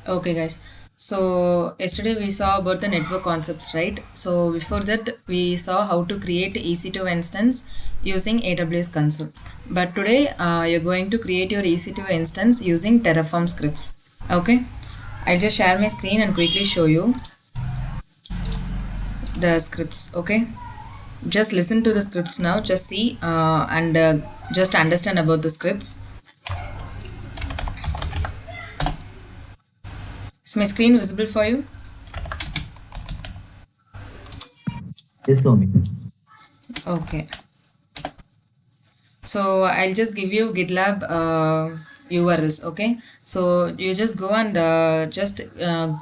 Okay, guys. So yesterday we saw about the network concepts, right? So before that we saw how to create EC2 instance using AWS console. But today you're going to create your EC2 instance using Terraform scripts. Okay. I'll just share my screen and quickly show you the scripts. Okay. Just listen to the scripts now. Just see and just understand about the scripts. Is my screen visible for you? Yes, Swami. Okay. So I'll just give you GitLab URLs. Okay. So you just go and just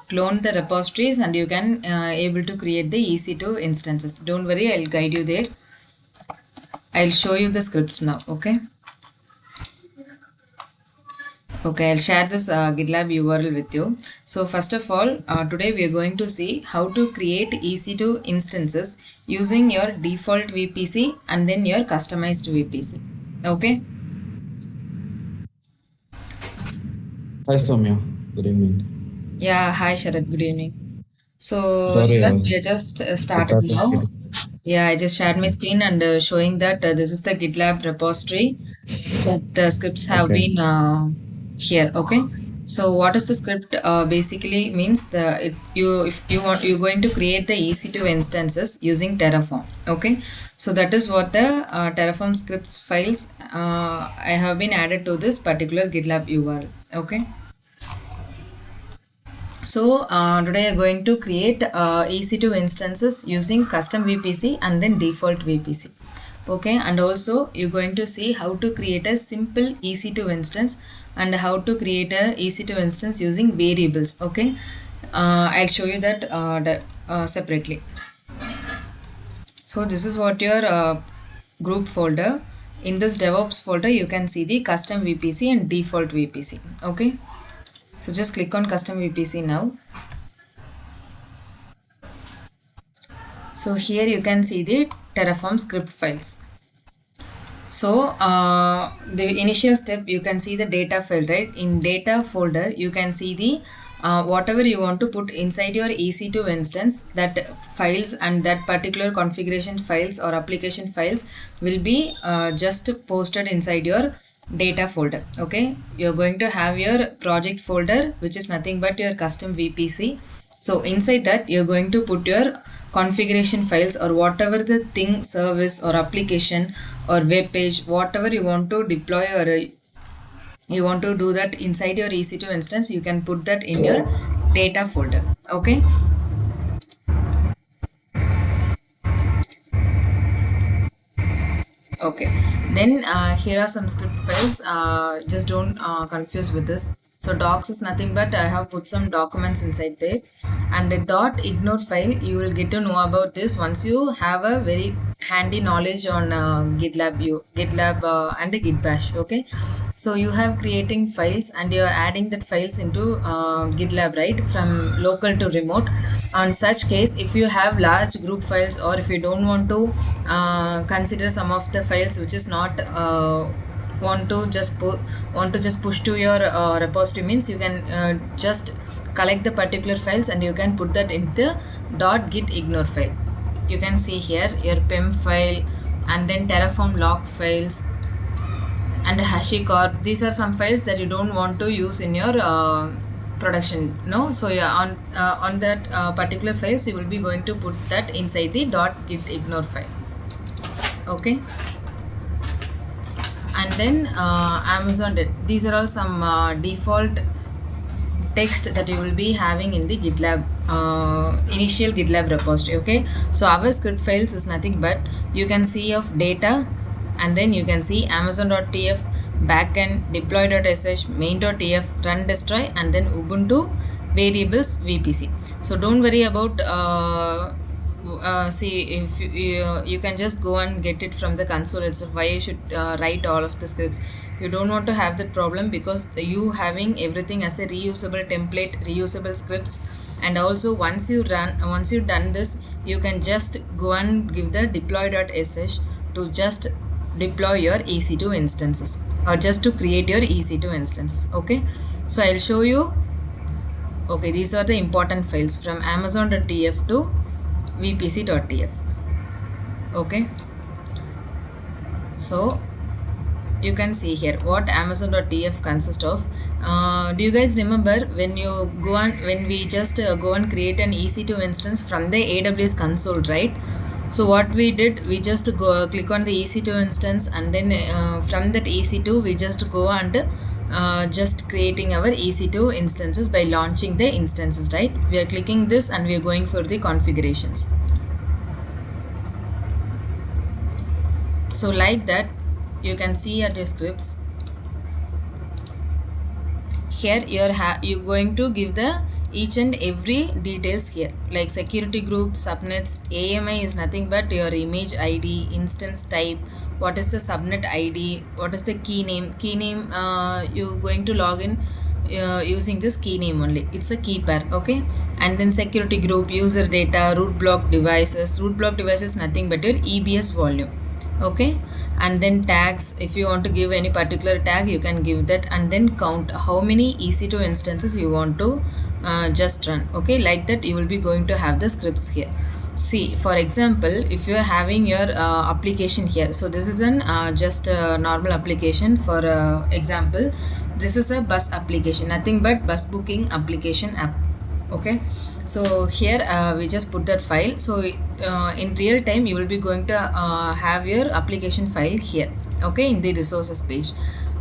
clone the repositories and you can able to create the EC2 instances. Don't worry, I'll guide you there. I'll show you the scripts now. Okay. Okay, I'll share this GitLab URL with you. So first of all, today we are going to see how to create EC2 instances using your default VPC and then your customized VPC. Okay. Hi, Soumya. Good evening. Yeah, hi Sharad, good evening. So Sorry, I Sharad, was we are just bit started out of now. it. Yeah, I just shared my screen and showing that this is the GitLab repository that the scripts have Okay. been here. Okay. So what is the script basically means you if you want you're going to create the EC2 instances using Terraform. Okay. So that is what the Terraform scripts files I have been added to this particular GitLab URL. Okay. So today I'm going to create EC2 instances using custom VPC and then default VPC. Okay, and also you're going to see how to create a simple EC2 instance and how to create a EC2 instance using variables. Okay, I'll show you that separately. So this is what your group folder. In this DevOps folder, you can see the custom VPC and default VPC. Okay. So just click on custom VPC now. So here you can see the Terraform script files. So the initial step, you can see the data file, right? In data folder, you can see the whatever you want to put inside your EC2 instance, that files and that particular configuration files or application files will be just posted inside your data folder. Okay, you're going to have your project folder, which is nothing but your custom VPC. So inside that, you're going to put your configuration files or whatever the thing, service or application or web page, whatever you want to deploy or you want to do that inside your EC2 instance, you can put that in your data folder. Okay. Okay. Then here are some script files. Just don't confuse with this. So docs is nothing but I have put some documents inside there, and the .ignore file you will get to know about this once you have a very handy knowledge on GitLab and Git Bash. Okay. So you have creating files and you are adding that files into GitLab, right, from local to remote. On such case, if you have large group files or if you don't want to consider some of the files which is not want to just push to your repository, means you can just collect the particular files and you can put that in the .git ignore file. You can see here your pem file and then Terraform log files and HashiCorp. These are some files that you don't want to use in your production. No, so yeah, on that particular files, you will be going to put that inside the .git ignore file. Okay, and then Amazon. These are all some default text that you will be having in the GitLab initial GitLab repository. Okay, so our script files is nothing but you can see of data, and then you can see amazon.tf, backend, deploy.sh, main.tf, run destroy, and then Ubuntu variables VPC. So don't worry about see if you can just go and get it from the console itself. Why you should write all of the scripts? You don't want to have that problem because you having everything as a reusable template, reusable scripts, and also once you've done this, you can just go and give the deploy.sh to just deploy your EC2 instances or just to create your EC2 instances. Okay, so I'll show you Okay, these are the important files from amazon.tf to vpc.tf. Okay, so you can see here what amazon.tf consists of. Do you guys remember when you go on, when we just go and create an EC2 instance from the AWS console, right? So what we did, we just go click on the EC2 instance, and then from that EC2 we just go and just creating our EC2 instances by launching the instances, right? We are clicking this and we are going for the configurations. So like that, you can see at your scripts. Here you're going to give the each and every details here, like security group, subnets. AMI is nothing but your image ID, instance type, what is the subnet ID, what is the key name. You going to log in using this key name only, it's a key pair. Okay, and then security group, user data, root block devices. Root block devices nothing but your EBS volume. Okay, and then tags, if you want to give any particular tag you can give that, and then count how many EC2 instances you want to just run. Okay, like that you will be going to have the scripts here. See, for example, if you are having your application here, so this is an just a normal application. For example, this is a bus application, nothing but bus booking application app. Okay, so here we just put that file. So in real time you will be going to have your application file here. Okay, in the resources page,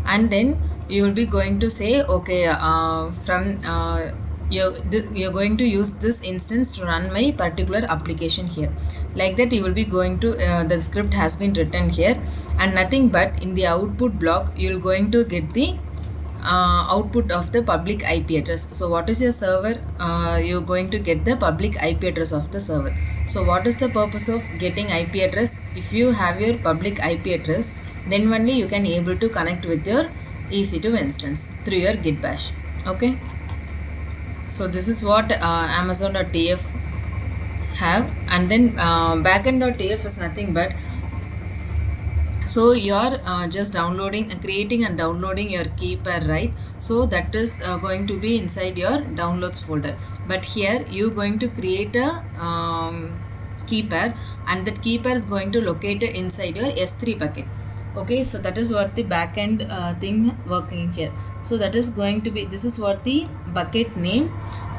and then you will be going to say, okay, from you're going to use this instance to run my particular application here. Like that you will be going to the script has been written here, and nothing but in the output block you're going to get the output of the public IP address. So what is your server? You're going to get the public IP address of the server. So what is the purpose of getting IP address? If you have your public IP address, then only you can able to connect with your EC2 instance through your git bash. Okay, so this is what amazon.tf have. And then backend.tf is nothing but, so you're just downloading, creating and downloading your key pair, right? So that is going to be inside your downloads folder. But here you're going to create a key pair, and that key pair is going to locate it inside your S3 bucket. Okay, so that is what the backend thing working here. So that is going to be, this is what the bucket name.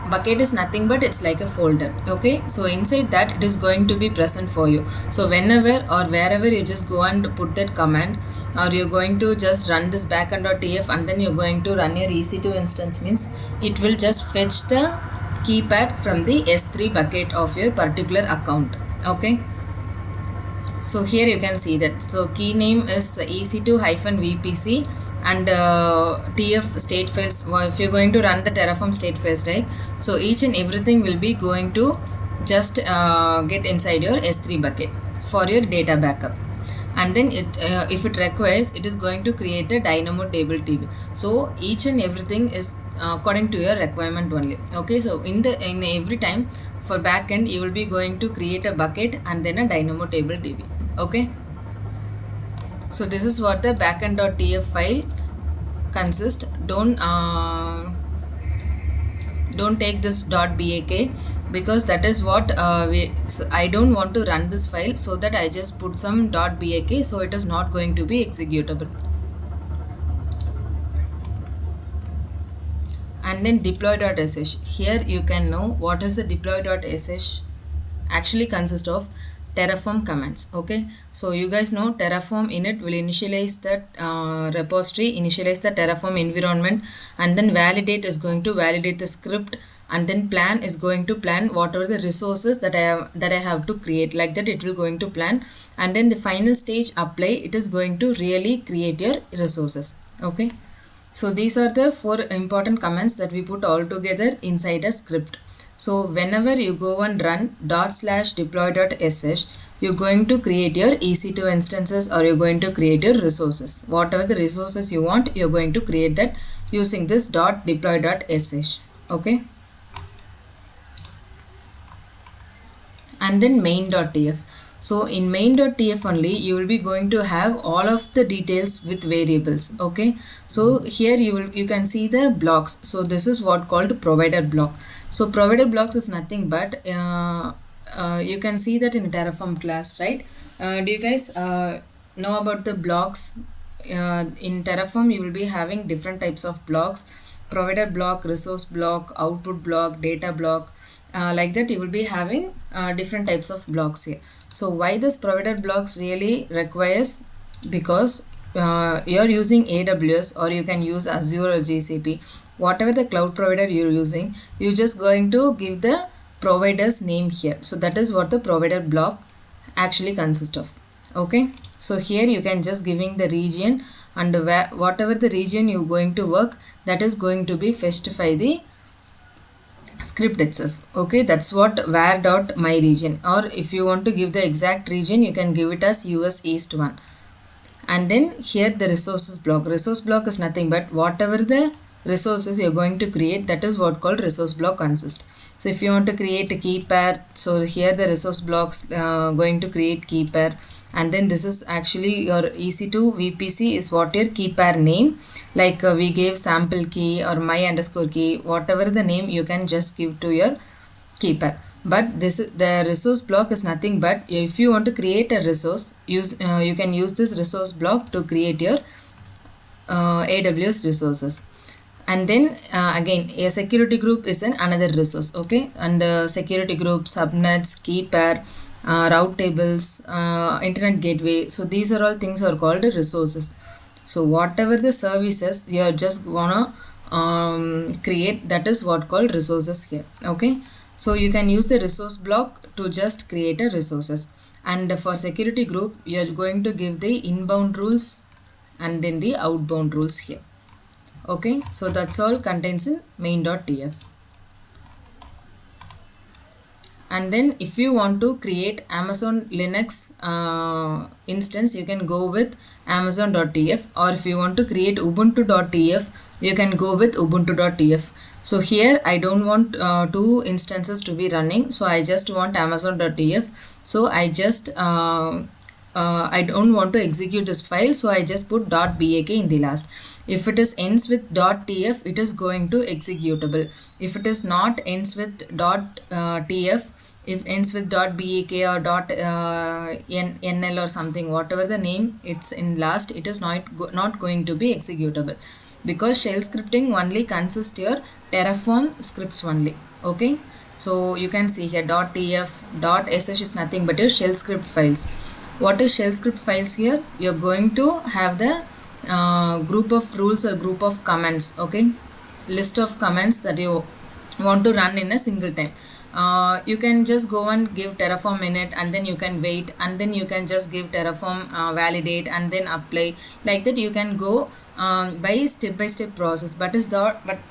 Bucket is nothing but it's like a folder. Okay, so inside that it is going to be present for you. So whenever or wherever you just go and put that command, or you're going to just run this backend.tf, and then you're going to run your EC2 instance, means it will just fetch the key pack from the S3 bucket of your particular account. Okay, so here you can see that. So key name is EC2-VPC, and TF state files. If you're going to run the Terraform state files, right? So each and everything will be going to just get inside your S3 bucket for your data backup. And then it if it requires, it is going to create a dynamo table table. So each and everything is according to your requirement only. Okay, so in every time for backend you will be going to create a bucket and then a dynamo table table. Okay, so this is what the backend.tf file consists. Don't take this .bak, because that is what so I don't want to run this file, so that I just put some .bak, so it is not going to be executable. And then deploy.sh, here you can know what is the deploy.sh actually consist of. Terraform commands. Okay, so you guys know Terraform init will initialize that repository, initialize the Terraform environment, and then validate is going to validate the script, and then plan is going to plan whatever the resources that I have to create. Like that it will going to plan, and then the final stage apply, it is going to really create your resources. Okay, so these are the 4 important commands that we put all together inside a script. So whenever you go and run /deploy.sh, you're going to create your EC2 instances, or you're going to create your resources. Whatever the resources you want, you're going to create that using this .deploy.sh. Okay. And then main.tf. So in main.tf only you will be going to have all of the details with variables. Okay, so here you can see the blocks. So this is what called provider block. So provider blocks is nothing but you can see that in Terraform class, right? Do you guys know about the blocks? In Terraform you will be having different types of blocks: provider block, resource block, output block, data block. Like that you will be having different types of blocks here. So why this provider blocks really requires? Because you're using AWS, or you can use Azure or GCP, whatever the cloud provider you're using, you're just going to give the provider's name here. So that is what the provider block actually consists of. Okay, so here you can just giving the region, and whatever the region you're going to work, that is going to be fetched by the script itself. Okay, that's what var dot my region, or if you want to give the exact region you can give it as US East 1. And then here the resources block. Resource block is nothing but whatever the resources you're going to create, that is what called resource block consist. So if you want to create a key pair, so here the resource blocks going to create key pair. And then this is actually your EC2 VPC is what your key pair name, like we gave sample key or my underscore key, whatever the name you can just give to your key pair. But this is the resource block is nothing but if you want to create a resource, you can use this resource block to create your AWS resources. And then again a security group is another resource. Okay, and security group, subnets, key pair, route tables, internet gateway. So these are all things are called resources. So whatever the services you are just gonna create, that is what called resources here. Okay, so you can use the resource block to just create a resources. And for security group you are going to give the inbound rules and then the outbound rules here. Okay, so that's all contains in main.tf. And then if you want to create Amazon Linux instance, you can go with amazon.tf, or if you want to create ubuntu.tf, you can go with ubuntu.tf. So here I don't want two instances to be running, so I just want amazon.tf. So I don't want to execute this file, so I just put .bak in the last. If it is ends with .tf, it is going to executable. If it is not ends with .tf, if ends with .bak or .nl or something, whatever the name it's in last, it is not going to be executable, because shell scripting only consists your Terraform scripts only. Okay, so you can see here .tf, .sh is nothing but your shell script files. What is shell script files here? You're going to have the group of rules or group of commands. Okay, list of commands that you want to run in a single time. You can just go and give Terraform init, and then you can wait, and then you can just give Terraform validate and then apply. Like that you can go by step process, but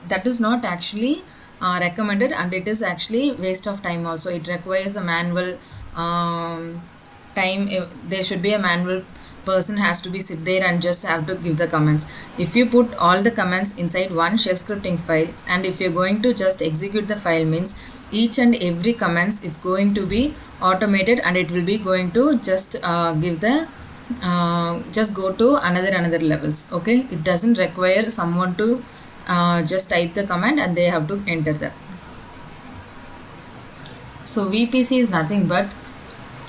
that is not actually recommended, and it is actually waste of time also. It requires a manual time. There should be a manual person has to be sit there and just have to give the comments. If you put all the comments inside one shell scripting file, and if you're going to just execute the file, means each and every comments is going to be automated, and it will be going to just give the just go to another levels. Okay, it doesn't require someone to just type the command and they have to enter that. So VPC is nothing but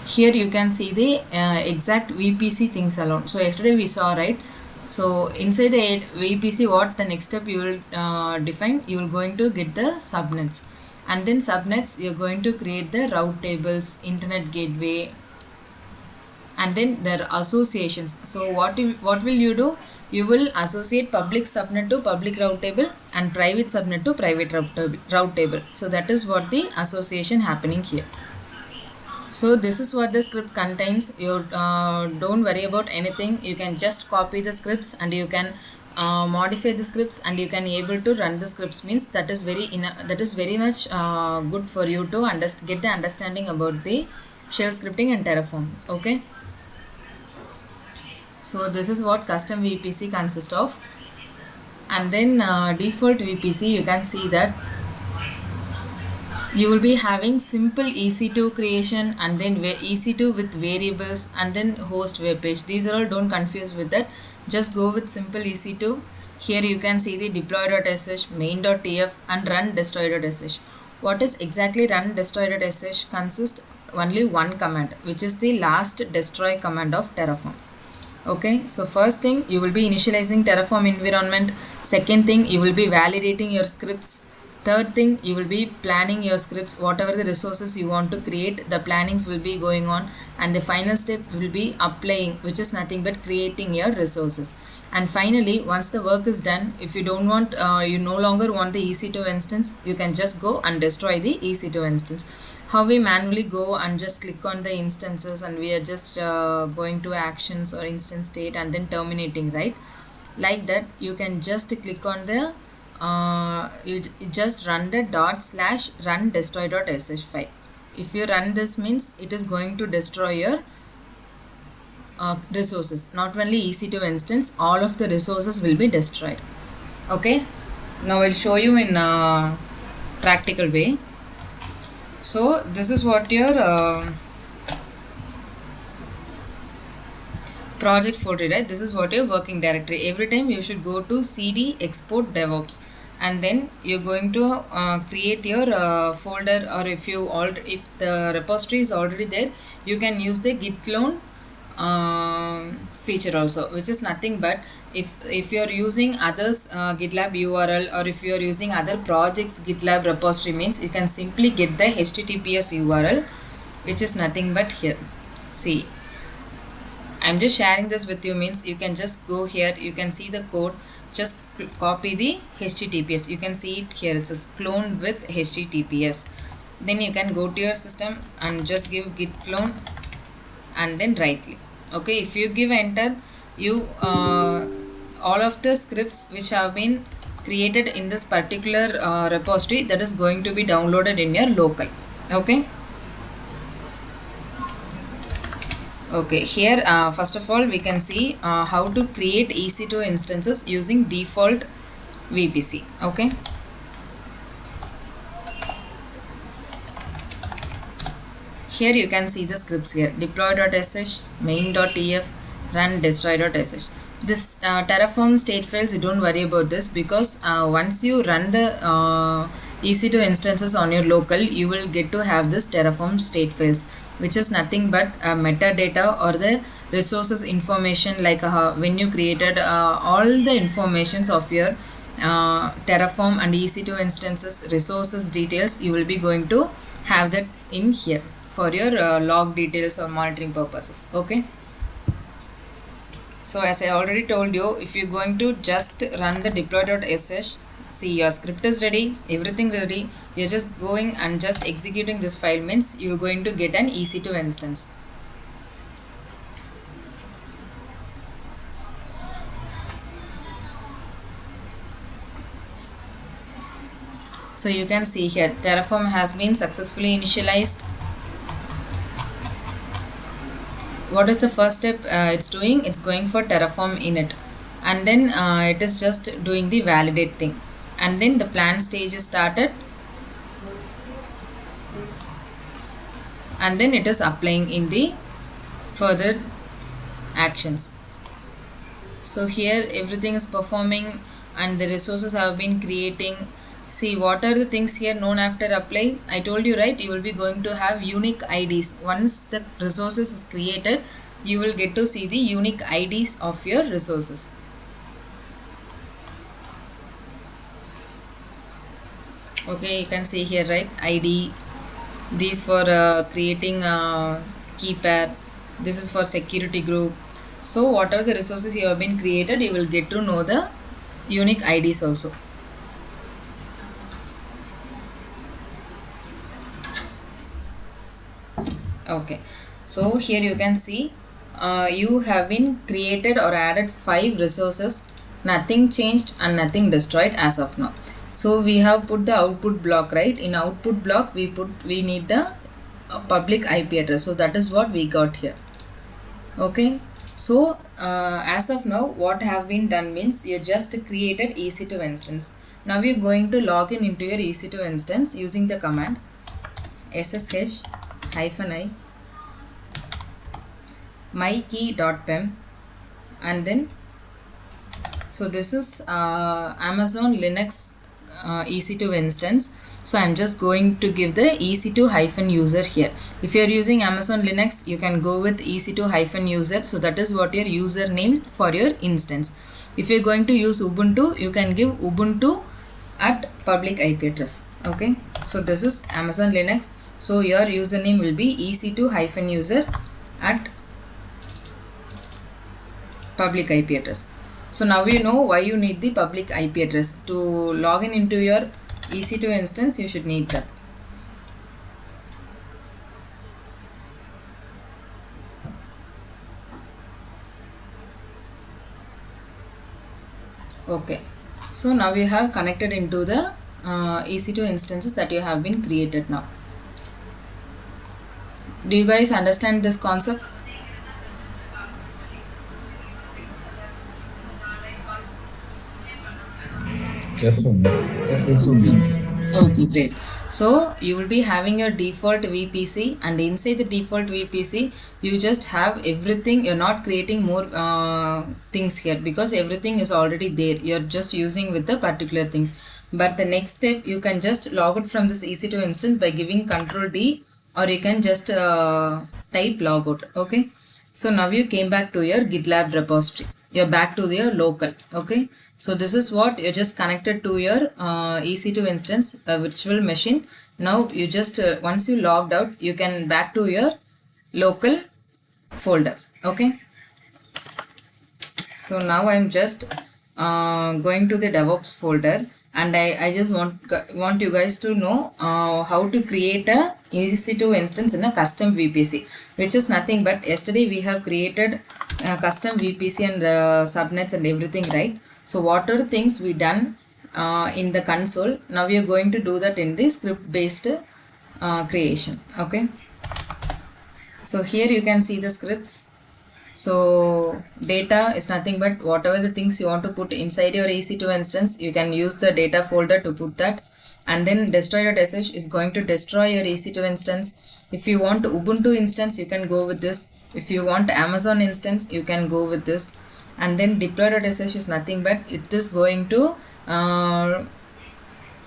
here you can see the exact VPC things alone. So yesterday we saw, right? So inside the VPC, what the next step you will define, you will going to get the subnets, and then subnets you're going to create the route tables, internet gateway, and then their associations. So what will you do? You will associate public subnet to public route table and private subnet to private route table. So that is what the association happening here. So this is what the script contains. You don't worry about anything. You can just copy the scripts, and you can modify the scripts, and you can able to run the scripts. Means that is very much good for you to get the understanding about the shell scripting and Terraform. Okay. So this is what custom VPC consists of, and then default VPC, you can see that you will be having simple EC2 creation and then EC2 with variables and then host web page. These are all, don't confuse with that. Just go with simple EC2. Here you can see the deploy.sh, main.tf and run destroy.sh. What is exactly run destroy.sh consists only one command, which is the last destroy command of Terraform. Okay, so first thing, you will be initializing Terraform environment. Second thing, you will be validating your scripts. Third thing, you will be planning your scripts, whatever the resources you want to create, the plannings will be going on, and the final step will be applying, which is nothing but creating your resources. And finally, once the work is done, if you don't want, you no longer want the EC2 instance, you can just go and destroy the EC2 instance. How we manually go and just click on the instances and we are just going to actions or instance state and then terminating, right? Like that, you can just click on the you just run the /run destroy.sh file. If you run this, means it is going to destroy your resources. Not only EC2 instance, all of the resources will be destroyed. Okay, now I'll show you in practical way. So this is what your project folder, right? This is what your working directory. Every time you should go to cd export devops and then you're going to create your folder, or if the repository is already there, you can use the git clone feature also, which is nothing but if you're using others GitLab URL, or if you're using other projects GitLab repository, means you can simply get the HTTPS URL, which is nothing but here. See, I'm just sharing this with you, means you can just go here, you can see the code, just copy the HTTPS, you can see it here, it's a clone with HTTPS. Then you can go to your system and just give git clone and then right click. Okay, if you give enter, you all of the scripts which have been created in this particular repository, that is going to be downloaded in your local. Okay. Okay, here first of all we can see how to create EC2 instances using default VPC. Okay. Here you can see the scripts here: deploy.sh, main.tf, run destroy.sh. This Terraform state files, you don't worry about this, because once you run the EC2 instances on your local, you will get to have this Terraform state files, which is nothing but metadata or the resources information, like when you created all the informations of your Terraform and EC2 instances resources details, you will be going to have that in here for your log details or monitoring purposes. Okay, so as I already told you, if you're going to just run the deploy.sh, see, your script is ready, everything ready, you're just going and just executing this file, means you're going to get an EC2 instance. So you can see here Terraform has been successfully initialized. What is the first step it's doing? It's going for Terraform init, and then it is just doing the validate thing, and then the plan stage is started, and then it is applying in the further actions. So here everything is performing and the resources have been creating. See, what are the things here known after apply? I told you, right? You will be going to have unique IDs. Once the resources is created, you will get to see the unique IDs of your resources. Okay, you can see here, right? ID. These for creating key pair. This is for security group. So whatever the resources you have been created, you will get to know the unique IDs also. Okay, so here you can see you have been created or added 5 resources, nothing changed and nothing destroyed as of now. So we have put the output block, right? In output block we need the public IP address, so that is what we got here. Okay, so as of now what have been done means you just created EC2 instance. Now we are going to log in into your EC2 instance using the command ssh hyphen I mykey.pem, and then so this is Amazon Linux EC2 instance. So I'm just going to give the EC2 hyphen user here. If you're using Amazon Linux, you can go with EC2 hyphen user. So that is what your username for your instance. If you're going to use Ubuntu, you can give Ubuntu at public IP address. Okay, so this is Amazon Linux. So your username will be EC2 hyphen user at public IP address. So now you know why you need the public IP address. To log in into your EC2 instance, you should need that. Okay, so now we have connected into the EC2 instances that you have been created now. Do you guys understand this concept? Yes, Soumya. Yes, Soumya. Okay, great. So you will be having your default VPC, and inside the default VPC, you just have everything. You're not creating more things here because everything is already there. You're just using with the particular things. But the next step, you can just log out from this EC2 instance by giving Control D, or you can just type logout. Okay. So now you came back to your GitLab repository. You're back to your local. Okay. So this is what you just connected to your EC2 instance, a virtual machine. Now you just once you logged out, you can back to your local folder. Okay. So now I'm just going to the DevOps folder, and I just want you guys to know how to create a EC2 instance in a custom VPC, which is nothing but yesterday we have created custom VPC and subnets and everything, right? So what are the things we done in the console? Now we are going to do that in the script based creation. Okay. So here you can see the scripts. So data is nothing but whatever the things you want to put inside your EC2 instance, you can use the data folder to put that. And then destroy.sh is going to destroy your EC2 instance. If you want Ubuntu instance, you can go with this. If you want Amazon instance, you can go with this. And then deploy.sh is nothing but it is going to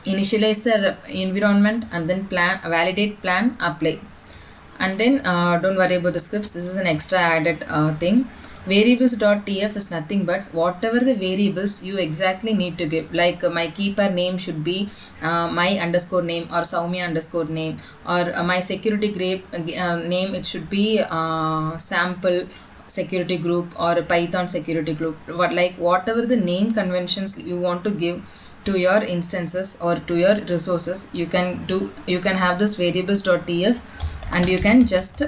initialize the environment and then plan, validate, plan, apply. And then don't worry about the scripts. This is an extra added thing. Variables.tf is nothing but whatever the variables you exactly need to give. Like my keeper name should be my underscore name or Soumya underscore name, or my security group name, it should be sample security group or Python security group. Whatever the name conventions you want to give to your instances or to your resources, you can do. You can have this variables.tf and you can just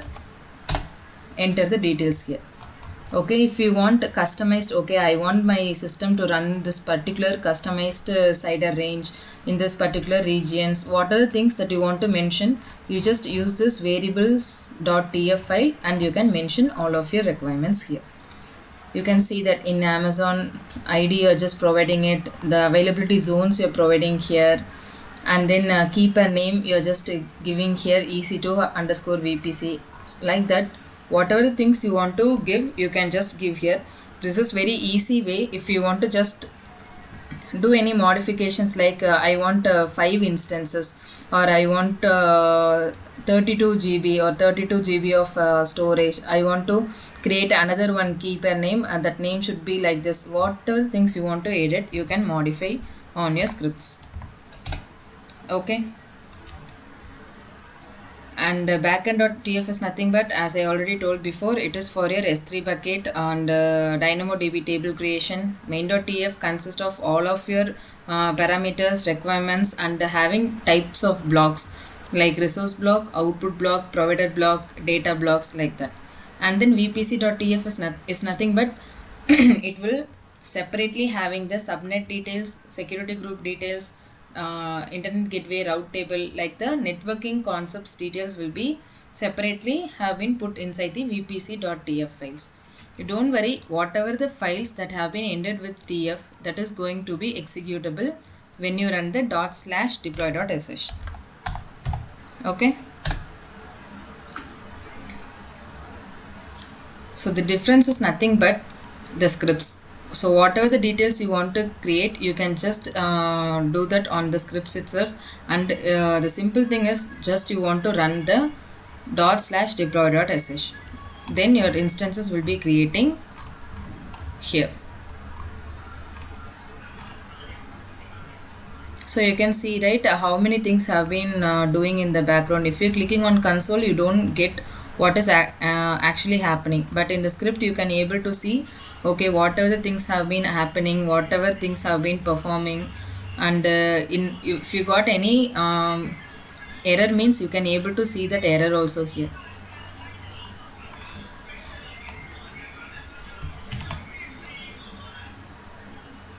enter the details here. Okay, if you want customized, okay, I want my system to run this particular customized CIDR range in this particular regions. What are the things that you want to mention? You just use this variables.tf file and you can mention all of your requirements here. You can see that in Amazon ID you're just providing it, the availability zones you're providing here, and then keeper name you're just giving here EC2 underscore VPC, like that. Whatever the things you want to give, you can just give here. This is very easy way. If you want to just do any modifications, like I want 5 instances, or I want 32 GB or 32 GB of storage, I want to create another one keeper name and that name should be like this. Whatever things you want to edit, you can modify on your scripts. Okay. And backend.tf is nothing but, as I already told before, it is for your S3 bucket and DynamoDB table creation. Main.tf consists of all of your parameters, requirements, and having types of blocks like resource block, output block, provider block, data blocks, like that. And then vpc.tf is nothing but it will separately having the subnet details, security group details, internet gateway route table, like the networking concepts details will be separately have been put inside the vpc.tf files. You don't worry, whatever the files that have been ended with tf, that is going to be executable when you run the /deploy.sh. Okay. So the difference is nothing but the scripts. So whatever the details you want to create, you can just do that on the scripts itself. And the simple thing is just you want to run the /deploy.sh, then your instances will be creating here. So you can see, right, how many things have been doing in the background. If you're clicking on console, you don't get what is actually happening, but in the script you can able to see, okay, whatever the things have been happening, whatever things have been performing. And if you got any error, means you can able to see that error also here.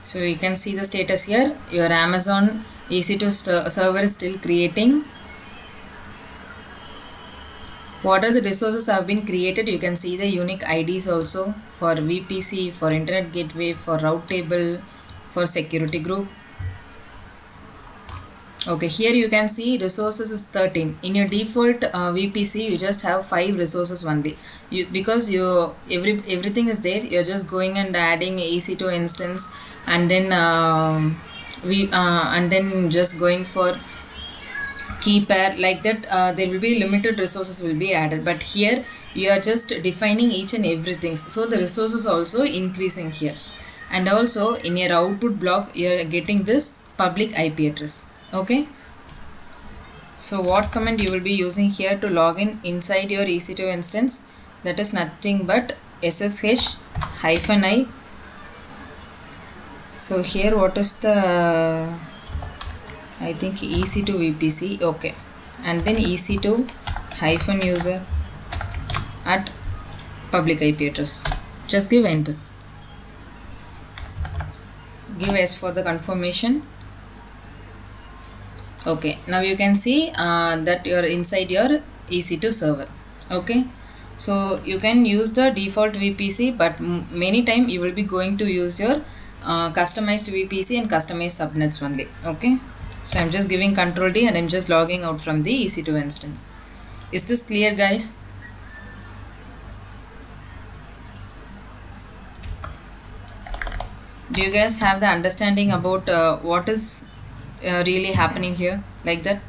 So you can see the status here. Your Amazon EC2 server is still creating. What are the resources have been created? You can see the unique IDs also for VPC, for internet gateway, for route table, for security group. Okay, here you can see resources is 13. In your default VPC, you just have 5 resources only. Because everything is there, you're just going and adding EC2 instance, and then and then just going for key pair like that. There will be limited resources will be added, but here you are just defining each and everything, so the resources also increasing here. And also in your output block, you are getting this public IP address. Okay, so what command you will be using here to log in inside your EC2 instance? That is nothing but ssh-i. So here what is the, I think EC2 VPC, okay, and then EC2 -user at public IP address. Just give enter. Give S for the confirmation. Okay, now you can see that you're inside your EC2 server. Okay, so you can use the default VPC, but many time you will be going to use your customized VPC and customized subnets only. Okay, so I'm just giving Control D and I'm just logging out from the EC2 instance. Is this clear, guys? Do you guys have the understanding about what is really happening here, like that?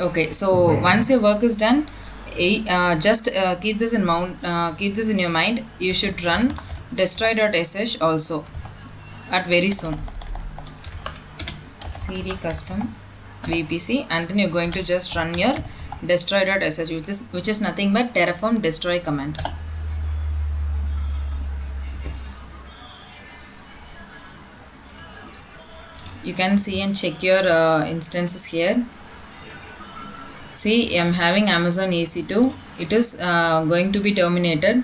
Okay, so once your work is done, just keep this in your mind. You should run destroy.sh also at very soon. cd custom VPC, and then you're going to just run your destroy.sh, which is nothing but Terraform destroy command. You can see and check your instances here. See, I'm having Amazon EC2. It is going to be terminated.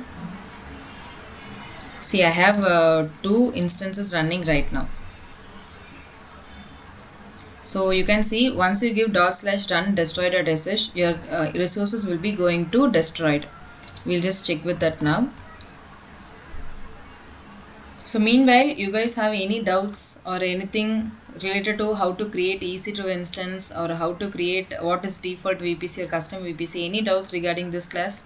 See, I have 2 instances running right now. So you can see, once you give /run destroy.sh, your resources will be going to destroyed. We'll just check with that now. So meanwhile, you guys have any doubts or anything related to how to create EC2 instance, or how to create what is default VPC or custom VPC? Any doubts regarding this class?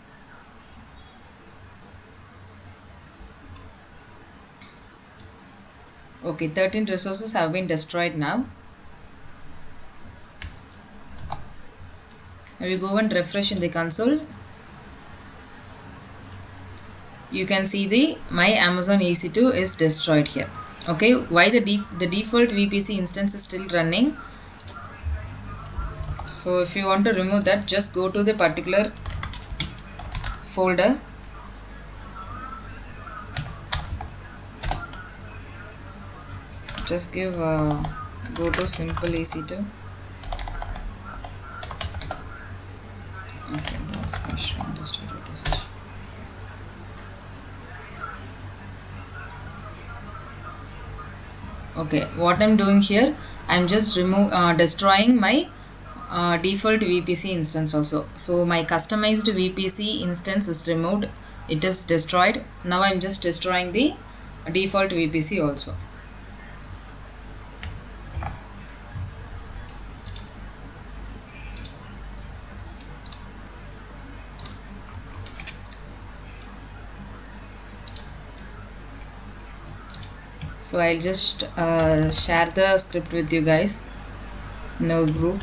Okay, 13 resources have been destroyed now. Now we go and refresh in the console. You can see the my Amazon EC2 is destroyed here. Okay, why the default VPC instance is still running? So if you want to remove that, just go to the particular folder. Just give go to simple EC2. Okay, okay, what I'm doing here, I'm just destroying my default VPC instance also. So my customized VPC instance is removed. it is destroyed. Now I'm just destroying the default VPC also. So I'll just share the script with you guys in our group.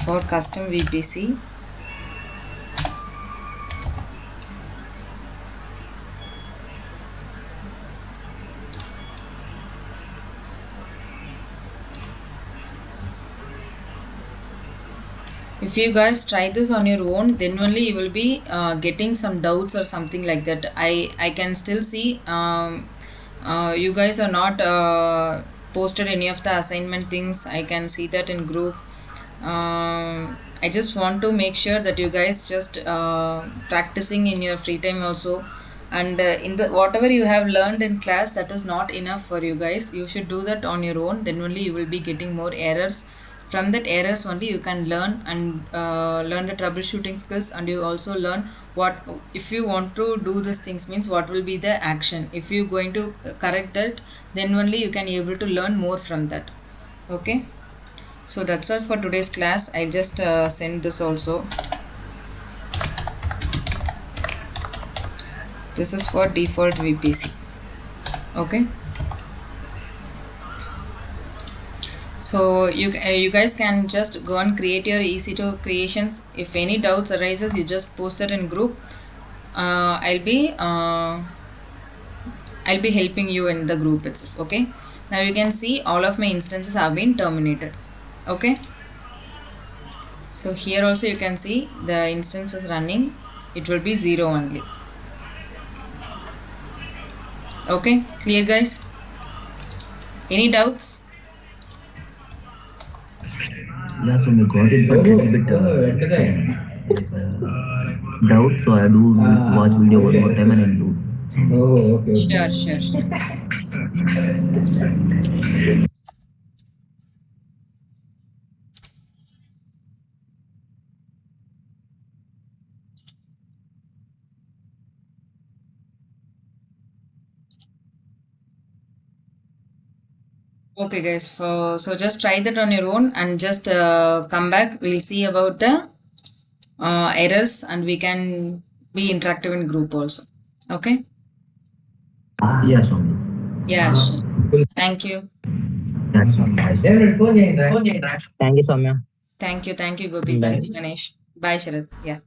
For custom VPC, if you guys try this on your own, then only you will be getting some doubts or something like that. I can still see you guys are not posted any of the assignment things. I can see that in group. I just want to make sure that you guys just practicing in your free time also, and in the whatever you have learned in class, that is not enough for you guys. You should do that on your own, then only you will be getting more errors. From that errors only you can learn and learn the troubleshooting skills, and you also learn what if you want to do these things means what will be the action. If you going to correct that, then only you can able to learn more from that. Okay, so that's all for today's class. I'll just send this also. This is for default VPC. Okay, so you guys can just go and create your EC2 creations. If any doubts arises, you just post it in group. I'll be helping you in the group itself. Okay, now you can see all of my instances have been terminated. Okay, so here also you can see the instance is running. It will be 0 only. Okay, clear guys? Any doubts? Yeah, so we got it, but little bit doubt. So I do watch video one more time and I'll do. Oh, okay. Sure, sure, sure. Okay, guys. So just try that on your own and just come back. We'll see about the errors, and we can be interactive in group also. Okay. Yeah, Swami. Yeah, sure. Thank you. That's all. Thank you, Soumya. Thank you, Gopi. Bye. Thank you, Ganesh. Bye, Sharad. Yeah.